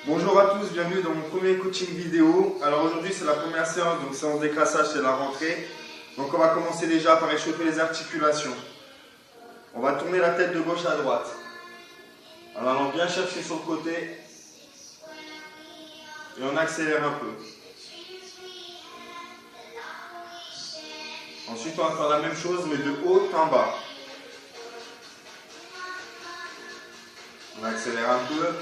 Bonjour à tous, bienvenue dans mon premier coaching vidéo. Alors aujourd'hui c'est la première séance, donc séance d'écrassage, c'est la rentrée. Donc on va commencer déjà par échauffer les articulations. On va tourner la tête de gauche à droite. En allant bien chercher sur le côté. Et on accélère un peu. Ensuite on va faire la même chose mais de haut en bas. On accélère un peu.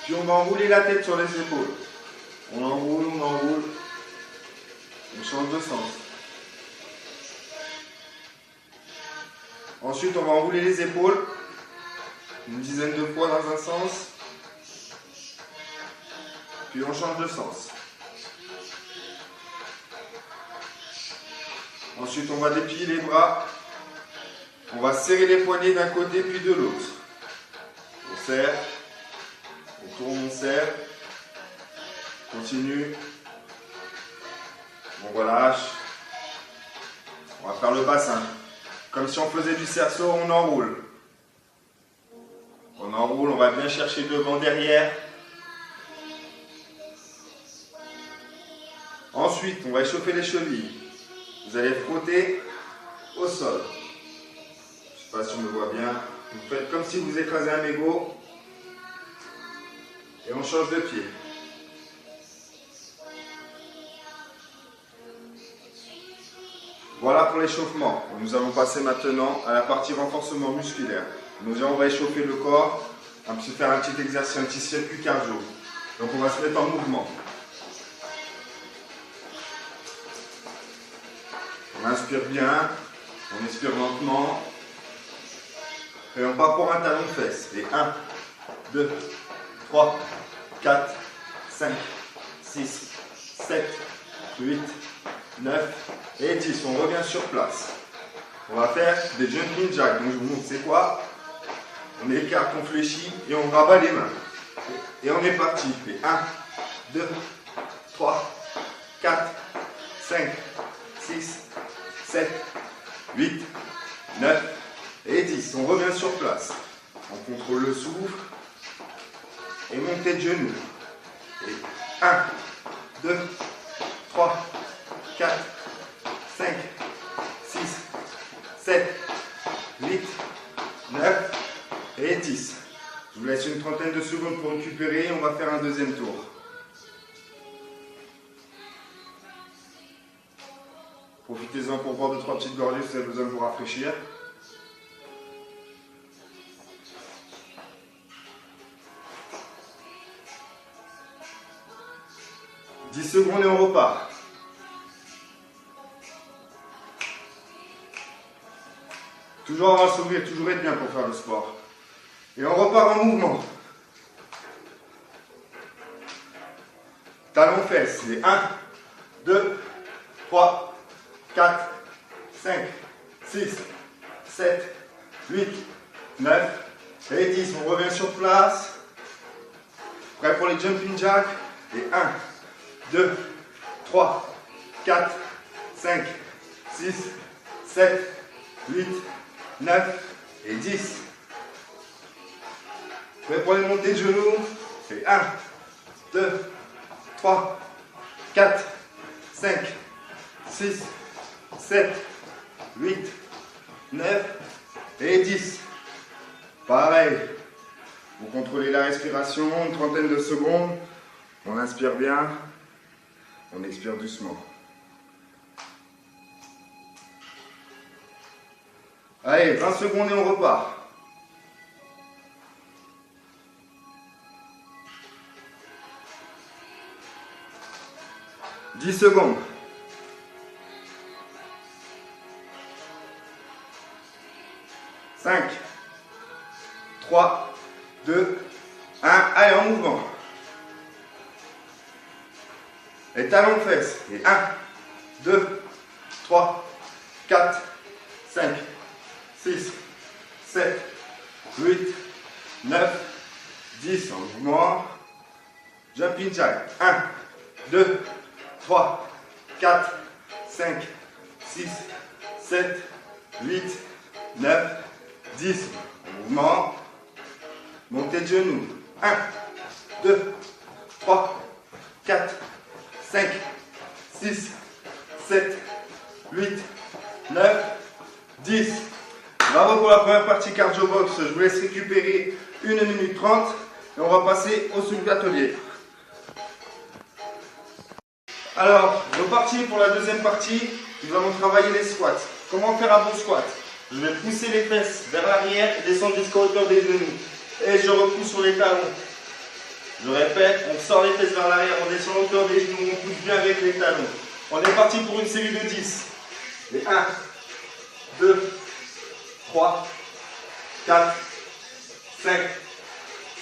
Puis on va enrouler la tête sur les épaules. On enroule, on change de sens. Ensuite, on va enrouler les épaules une dizaine de fois dans un sens. Puis on change de sens. Ensuite, on va déplier les bras. On va serrer les poignets d'un côté puis de l'autre. On serre. On tourne, on serre. Continue. On relâche. On va faire le bassin. Comme si on faisait du cerceau, on enroule. On enroule, on va bien chercher devant, derrière. Ensuite, on va échauffer les chevilles. Vous allez frotter au sol. Je ne sais pas si on me voit bien. Vous faites comme si vous écrasez un mégot. Et on change de pied. Voilà pour l'échauffement. Nous allons passer maintenant à la partie renforcement musculaire. On va échauffer le corps, faire un petit exercice, un petit circuit cardio. Donc on va se mettre en mouvement. On inspire bien, on expire lentement. Et on part pour un talon de fesse. Et 1, 2, 3, 4, 5, 6, 7, 8, 9 et 10. On revient sur place. On va faire des jumping jacks. Donc je vous montre c'est quoi. On écarte, on fléchit et on rabat les mains. Et on est parti. Et 1, 2, 3, 4, 5, 6, 7, 8, 9 et 10. On revient sur place. On contrôle le souffle. Et montée de genoux. Et 1, 2, 3, 4, 5, 6, 7, 8, 9 et 10. Je vous laisse une trentaine de secondes pour récupérer. On va faire un deuxième tour. Profitez-en pour boire 2-3 petites gorgées si vous avez besoin de vous rafraîchir. « 10 secondes et on repart. Toujours avoir le sourire, toujours être bien pour faire le sport. Et on repart en mouvement. Talons fesses. Et 1, 2, 3, 4, 5, 6, 7, 8, 9 et 10. On revient sur place. Prêt pour les jumping jacks. Et 1, 2, 3, 4, 5, 6, 7, 8, 9 et 10. Prêt pour les montées de genoux. Et 1, 2, 3, 4, 5, 6, 7, 8, 9 et 10. Pareil. Vous contrôlez la respiration, une trentaine de secondes. On inspire bien. On expire doucement. Allez, 20 secondes et on repart. « 10 secondes. 5, 3, 2, 1. Allez, en mouvement. Et talons de fesses. Et 1, 2, 3, 4, 5, 6, 7, 8, 9, 10. En mouvement. Jumping jack. 1, 2, 3, 4, 5, 6, 7, 8, 9, 10. En mouvement. Montée de genoux. 1, 2, 3, 4, 5, 6, 7, 8, 9, 10. Bravo pour la première partie cardio box. Je vous laisse récupérer 1 minute 30 et on va passer au soulevé atelier. Alors, reparti pour la deuxième partie. Nous allons travailler les squats. Comment faire un bon squat? Je vais pousser les fesses vers l'arrière et descendre jusqu'à hauteur des genoux. Et je repousse sur les talons. Je répète, on sort les fesses vers l'arrière, on descend à hauteur des genoux, on pousse bien avec les talons. On est parti pour une série de 10. Et 1, 2, 3, 4, 5,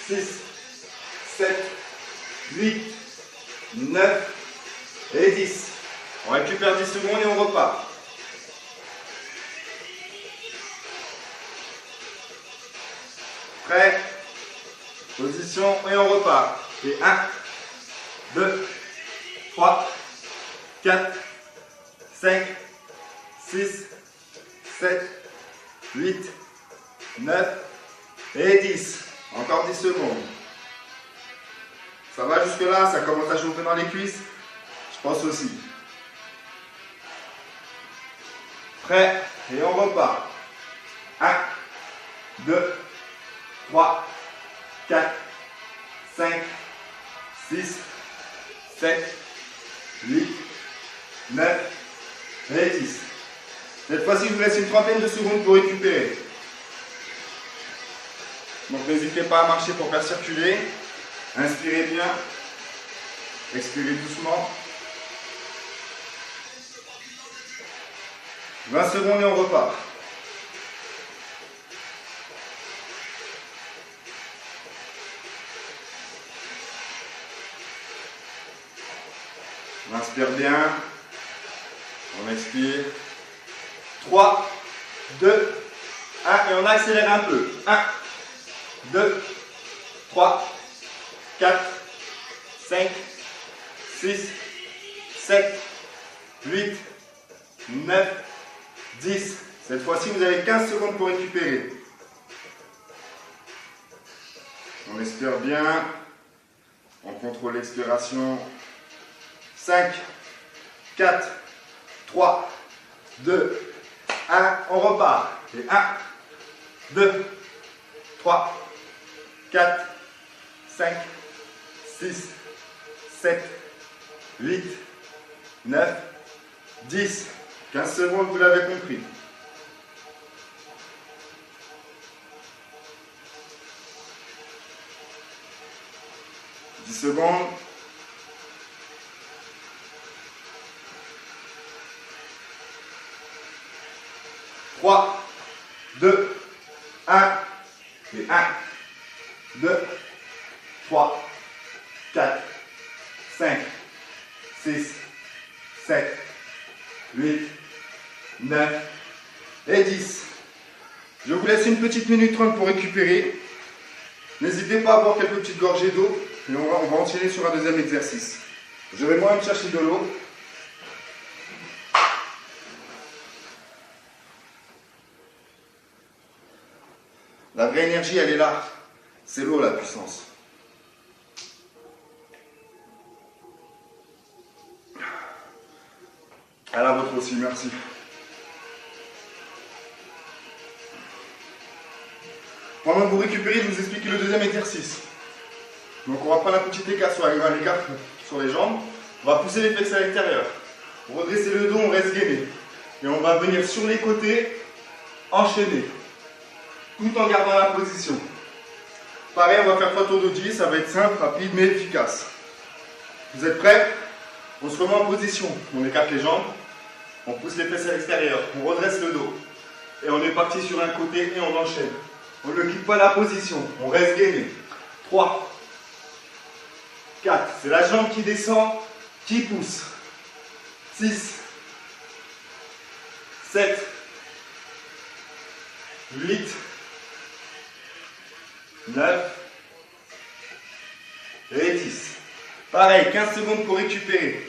6, 7, 8, 9 et 10. On récupère 10 secondes et on repart. Prêt? Position et on repart. Et 1, 2, 3, 4, 5, 6, 7, 8, 9 et 10. Encore 10 secondes. Ça va jusque là? Ça commence à chauffer dans les cuisses? Je pense aussi. Prêt? Et on repart. 1, 2, 3, 4, 5, 6, 7, 8, 9 et 10. Cette fois-ci, je vous laisse une trentaine de secondes pour récupérer. Donc n'hésitez pas à marcher pour faire circuler. Inspirez bien. Expirez doucement. 20 secondes et on repart. On inspire bien. On expire. 3, 2, 1 et on accélère un peu. 1, 2, 3, 4, 5, 6, 7, 8, 9, 10. Cette fois-ci, vous avez 15 secondes pour récupérer. On expire bien. On contrôle l'expiration. 5, 4, 3, 2, 1. On repart. Et 1, 2, 3, 4, 5, 6, 7, 8, 9, 10. 15 secondes, vous l'avez compris. « 10 secondes. « 3, 2, 1. Et 1, 2, 3, 4, 5, 6, 7, 8, 9 et 10. Je vous laisse une petite minute 30 pour récupérer. N'hésitez pas à boire quelques petites gorgées d'eau et on va enchaîner sur un deuxième exercice. Je vais moi-même chercher de l'eau. La vraie énergie, elle est là. C'est l'eau, la puissance. À la vôtre aussi, merci. Pendant que vous récupérez, je vous explique le deuxième exercice. Donc on va prendre un petit écart sur les jambes. On va pousser les fesses à l'extérieur. Pour redresser le dos, on reste gainé. Et on va venir sur les côtés, enchaîner. Tout en gardant la position. Pareil, on va faire 3 tours de 10, ça va être simple, rapide, mais efficace. Vous êtes prêts? On se remet en position. On écarte les jambes, on pousse les fesses à l'extérieur, on redresse le dos. Et on est parti sur un côté et on enchaîne. On ne quitte pas la position, on reste gainé. 3, 4, c'est la jambe qui descend, qui pousse. 6, 7, 8, 9 et 10. Pareil, 15 secondes pour récupérer.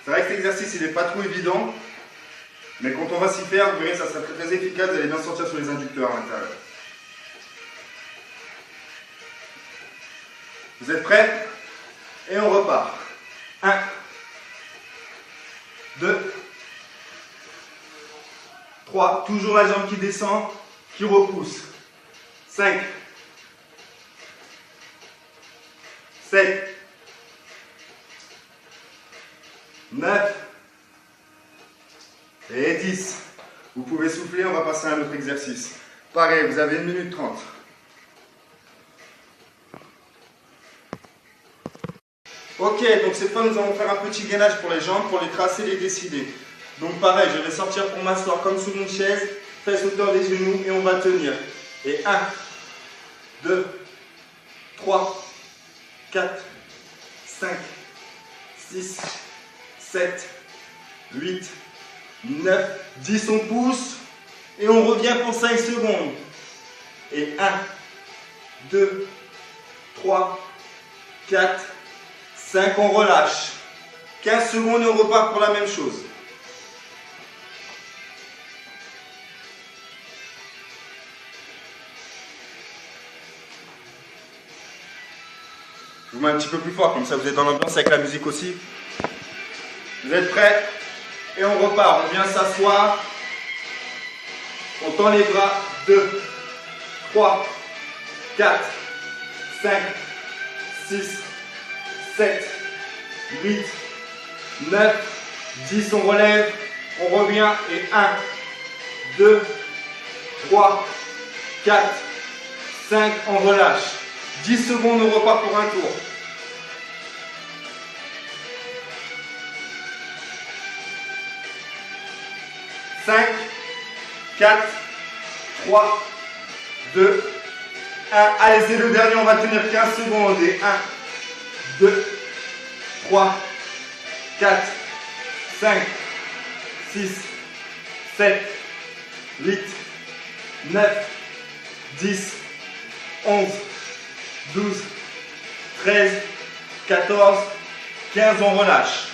C'est vrai que cet exercice, il n'est pas trop évident, mais quand on va s'y faire, vous verrez, ça sera très efficace, vous allez bien sentir sur les inducteurs à l'intérieur. Vous êtes prêts? Et on repart. 1, 2, 3, toujours la jambe qui descend, qui repousse. 5, 7, 9 et 10. Vous pouvez souffler, on va passer à un autre exercice. Pareil, vous avez 1 minute 30. Ok, donc cette fois nous allons faire un petit gainage pour les jambes, pour les tracer, les décider. Donc pareil, je vais sortir pour m'asseoir comme sur une chaise, fesses hauteur des genoux et on va tenir. Et 1, 2, 3, 4, 5, 6, 7, 8, 9, 10, on pousse et on revient pour 5 secondes. Et 1, 2, 3, 4, 5, on relâche. 15 secondes et on repart pour la même chose. Je vous mets un petit peu plus fort, comme ça vous êtes dans l'ambiance avec la musique aussi. Vous êtes prêts? Et on repart. On vient s'asseoir. On tend les bras. 2, 3, 4, 5, 6, 7, 8, 9, 10. On relève. On revient. Et 1, 2, 3, 4, 5. On relâche. 10 secondes, on repart pour un tour. « 5, 4, 3, 2, 1. Allez, c'est le dernier, on va tenir 15 secondes. Et 1, 2, 3, 4, 5, 6, 7, 8, 9, 10, 11, 12, 13, 14, 15, on relâche.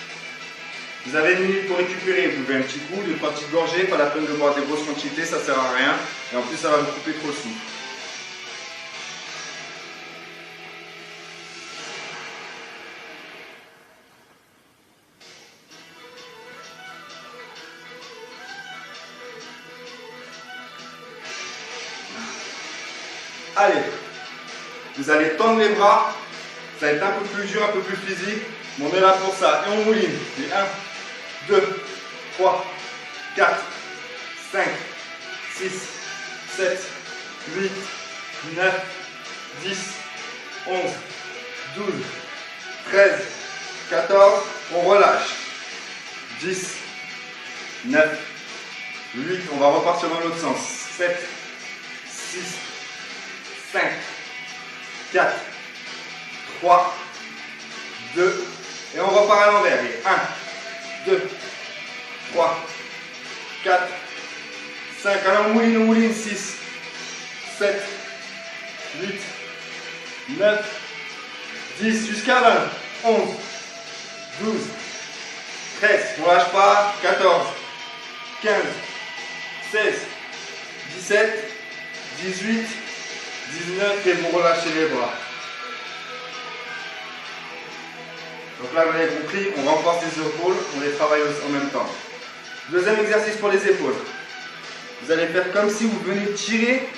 Vous avez 1 minute pour récupérer. Vous buvez un petit coup, 2-3 petites gorgées, pas la peine de boire des grosses quantités, ça sert à rien. Et en plus, ça va vous couper trop le souffle. Allez, vous allez tendre les bras, ça va être un peu plus dur, un peu plus physique, mais on est là pour ça. Et on mouline. Et 1, 2, 3, 4, 5, 6, 7, 8, 9, 10, 11, 12, 13, 14, on relâche. 10, 9, 8, on va repartir dans l'autre sens. 7, 6, 5, 4, 3, 2, et on repart à l'envers. Et 1, 2, 3, 4, 5. Alors on mouline, 6, 7, 8, 9, 10, jusqu'à 20, 11, 12, 13, on ne lâche pas, 14, 15, 16, 17, 18, 19 et vous relâchez les bras. Donc là, vous l'avez compris, on renforce les épaules, on les travaille en même temps. Deuxième exercice pour les épaules. Vous allez faire comme si vous venez tirer,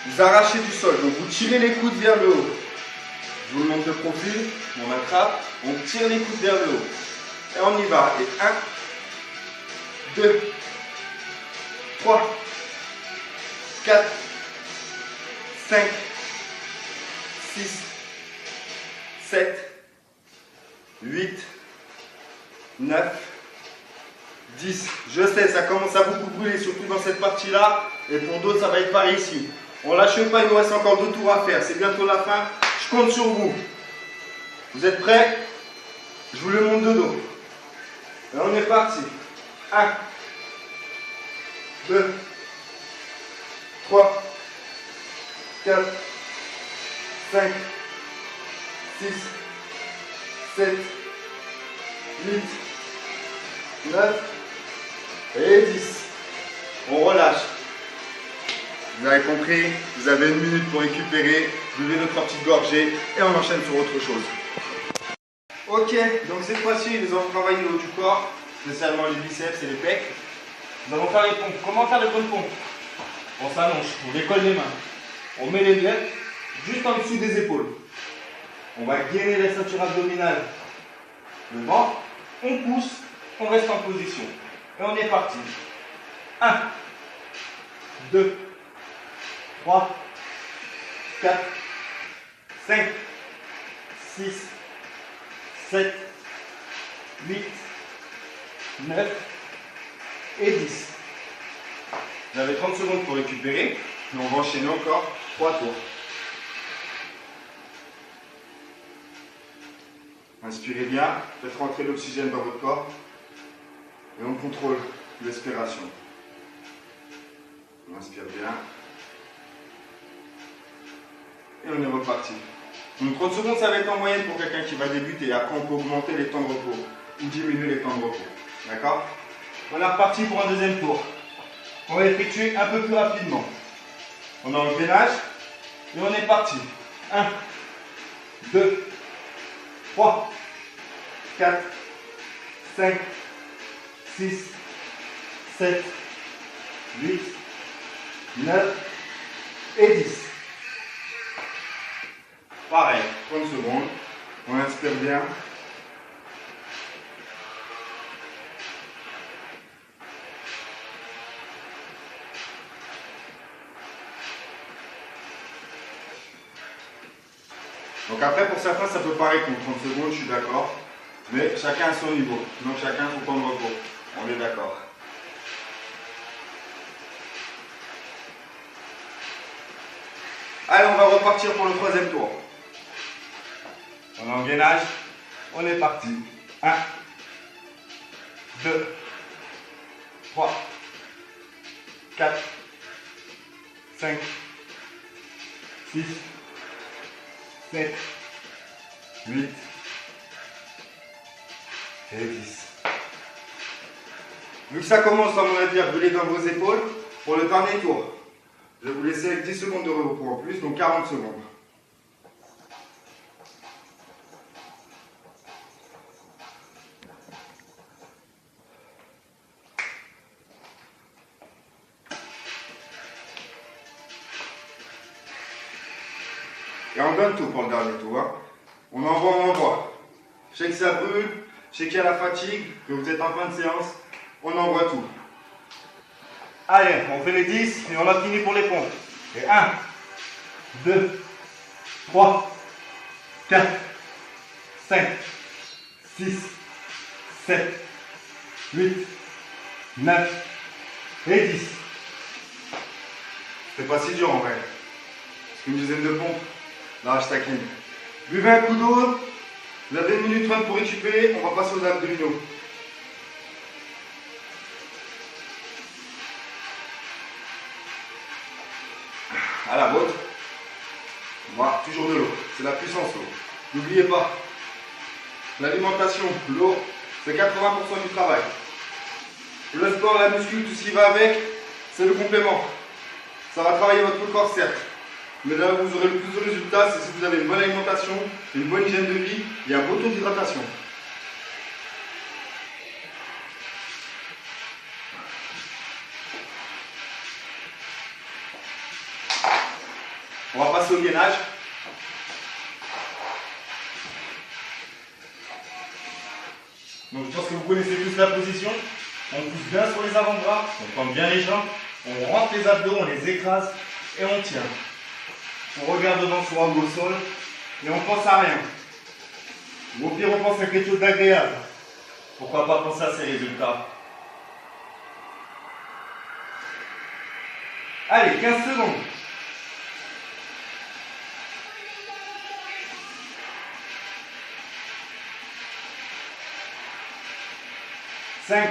vous arrachez du sol. Donc vous tirez les coudes vers le haut. Je vous le montre de profil, on attrape, on tire les coudes vers le haut. Et on y va. Et 1, 2, 3, 4, 5, 6, 7, 8, 9, 10. Je sais, ça commence à beaucoup brûler, surtout dans cette partie-là. Et pour d'autres, ça va être par ici. On lâche pas, il nous reste encore 2 tours à faire. C'est bientôt la fin. Je compte sur vous. Vous êtes prêts? Je vous le montre de dos. Et on est parti. 1, 2, 3, 4, 5, 6, 7, 8, 9 et 10. On relâche. Vous avez compris, vous avez 1 minute pour récupérer. buvez 2-3 petites gorgées et on enchaîne sur autre chose. Ok, donc cette fois-ci, nous allons travailler le haut du corps, spécialement les biceps et les pecs. Nous allons faire les pompes. Comment faire les bonnes pompes? On s'allonge, on décolle les mains. On met les doigts juste en dessous des épaules. On va gainer la ceinture abdominale devant. On pousse, on reste en position. Et on est parti. 1, 2, 3, 4, 5, 6, 7, 8, 9 et 10. Vous avez 30 secondes pour récupérer. Et on va enchaîner encore 3 tours. Inspirez bien, faites rentrer l'oxygène dans votre corps. Et on contrôle l'expiration. On inspire bien. Et on est reparti. Donc 30 secondes, ça va être en moyenne pour quelqu'un qui va débuter. Après, on peut augmenter les temps de repos ou diminuer les temps de repos. D'accord? On est reparti pour un deuxième tour. On va effectuer un peu plus rapidement. On a le gainage et on est parti. 1, 2, 3, 4, 5, 6, 7, 8, 9 et 10. Pareil, 30 secondes. On inspire bien. Donc après, pour certains, ça peut paraître long, 30 secondes, je suis d'accord. Mais chacun à son niveau. Donc chacun son temps de repos. On est d'accord. Allez, on va repartir pour le troisième tour. On est en gainage. On est parti. 1, 2, 3, 4, 5, 6, 7, 8 et 10. Vu que ça commence, à mon avis, à brûler dans vos épaules, pour le dernier tour, je vais vous laisser avec 10 secondes de repos en plus, donc 40 secondes. Et on donne tout pour le dernier tour. Hein. On envoie, on envoie. Je sais que ça brûle, je sais qu'il y a la fatigue, que vous êtes en fin de séance. On envoie tout. Allez, on fait les 10 et on a fini pour les pompes. Et 1, 2, 3, 4, 5, 6, 7, 8, 9 et 10. C'est pas si dur en vrai. C'est une dizaine de pompes. Là, je taquine. Buvez un coup d'eau. Vous avez 1 minute 30 pour récupérer. On va passer aux abdominaux. À la vôtre. Voilà, toujours de l'eau. C'est la puissance l'eau. N'oubliez pas, l'alimentation, l'eau, c'est 80% du travail. Le sport, la muscu, tout ce qui va avec, c'est le complément. Ça va travailler votre corps, certes. Mais là où vous aurez le plus de résultats, c'est si vous avez une bonne alimentation, une bonne hygiène de vie et un beau taux d'hydratation. On va passer au gainage. Donc je pense que vous connaissez tous la position. On pousse bien sur les avant-bras, on tend bien les jambes, on rentre les abdos, on les écrase et on tient. On regarde devant soi au sol et on pense à rien. Ou au pire, on pense à quelque chose d'agréable. Pourquoi pas penser à ces résultats? Allez, 15 secondes. Cinq,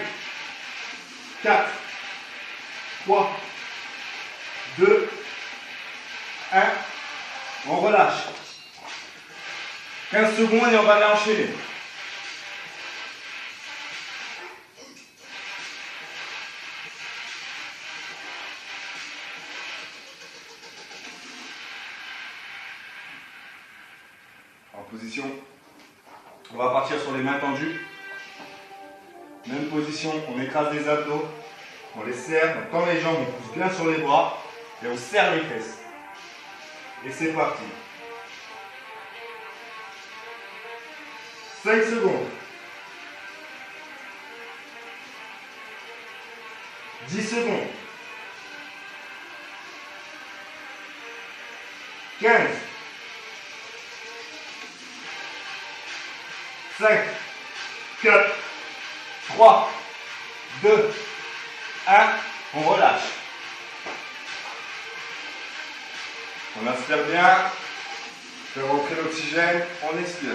4, 3, 2, 1. On relâche. 15 secondes et on va l'enchaîner. Position. On va partir sur les mains tendues. Même position, on écrase les abdos. On les serre, on tend les jambes, on pousse bien sur les bras. Et on serre les fesses. Et c'est parti. 5 secondes. 10 secondes. 15. 5, 4, 3, 2, 1. On relâche. On inspire bien. Fait rentrer l'oxygène. On expire.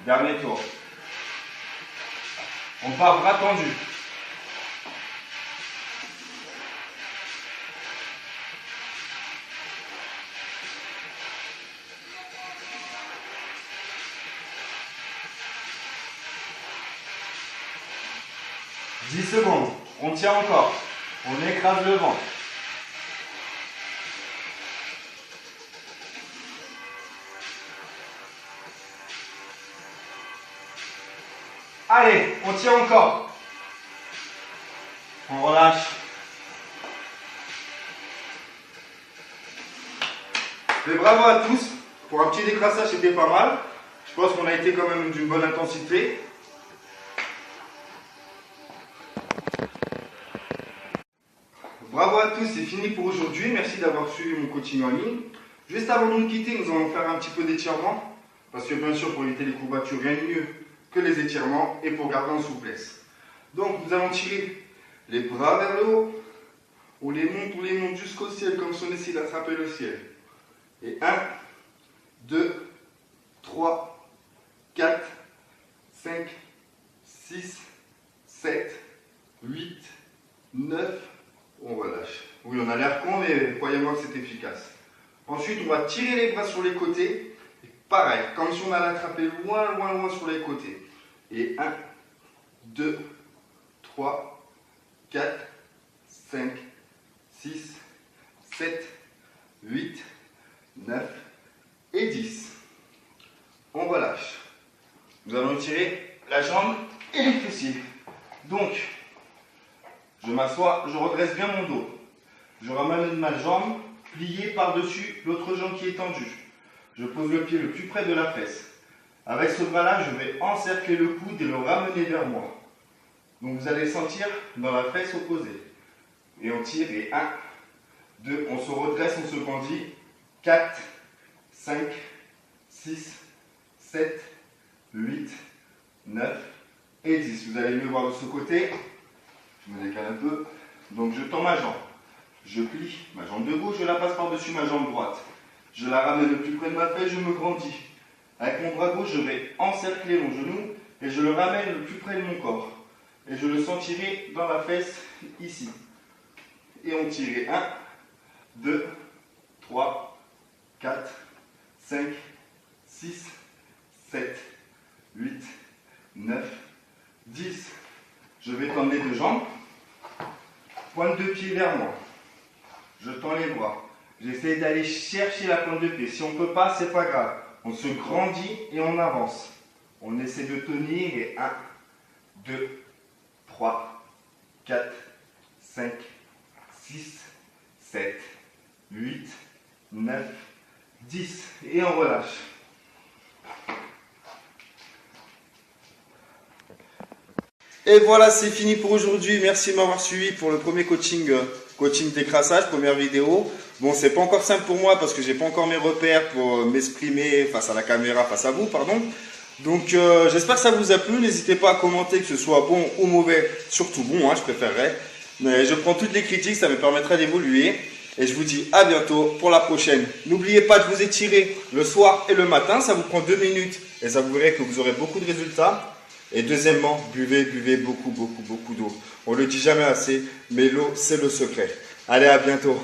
Dernier tour. On part bras tendus. « 10 secondes. On tient encore. On écrase le ventre. Allez, on tient encore. On relâche. Et bravo à tous. Pour un petit décrassage, c'était pas mal. Je pense qu'on a été quand même d'une bonne intensité. Bravo à tous, c'est fini pour aujourd'hui. Merci d'avoir suivi mon coaching en ligne. Juste avant de nous quitter, nous allons faire un petit peu d'étirement. Parce que bien sûr, pour éviter les courbatures, rien de mieux que les étirements et pour garder en souplesse. Donc, nous allons tirer les bras vers le haut. On les monte jusqu'au ciel, comme si on essayait d'attraper le ciel. Et 1, 2, 3, 4, 5, 6, 7, 8, 9, on relâche. Oui, on a l'air con, mais croyez-moi que c'est efficace. Ensuite, on va tirer les bras sur les côtés. Et pareil, comme si on allait attraper loin, loin, loin sur les côtés. Et 1, 2, 3, 4, 5, 6, 7, 8, 9 et 10. On relâche. Nous allons étirer la jambe et les fessiers. Donc, je m'assois, je redresse bien mon dos. Je ramène ma jambe pliée par-dessus l'autre jambe qui est tendue. Je pose le pied le plus près de la fesse. Avec ce bras-là, je vais encercler le coude et le ramener vers moi. Donc vous allez sentir dans la fesse opposée. Et on tire et 1, 2, on se redresse, on se grandit. 4, 5, 6, 7, 8, 9 et 10. Vous allez mieux voir de ce côté. Je me décale un peu. Donc je tends ma jambe. Je plie ma jambe de gauche, je la passe par-dessus ma jambe droite. Je la ramène le plus près de ma fesse, je me grandis. Avec mon bras gauche, je vais encercler mon genou et je le ramène le plus près de mon corps. Et je le sentirai dans la fesse ici. Et on tire 1, 2, 3, 4, 5, 6, 7, 8, 9, 10. Je vais tendre les deux jambes. Pointe de pied vers moi. Je tends les bras. J'essaie d'aller chercher la pointe de pied. Si on ne peut pas, c'est pas grave. On se grandit et on avance. On essaie de tenir et 1, 2, 3, 4, 5, 6, 7, 8, 9, 10. Et on relâche. Et voilà, c'est fini pour aujourd'hui. Merci de m'avoir suivi pour le premier coaching décrassage, première vidéo. Bon, c'est pas encore simple pour moi parce que j'ai pas encore mes repères pour m'exprimer face à la caméra, face à vous, pardon. Donc, j'espère que ça vous a plu. N'hésitez pas à commenter, que ce soit bon ou mauvais. Surtout bon, hein, je préférerais. Mais je prends toutes les critiques, ça me permettra d'évoluer. Et je vous dis à bientôt pour la prochaine. N'oubliez pas de vous étirer le soir et le matin. Ça vous prend 2 minutes et ça vous verrez que vous aurez beaucoup de résultats. Et deuxièmement, buvez beaucoup d'eau. On ne le dit jamais assez, mais l'eau, c'est le secret. Allez, à bientôt.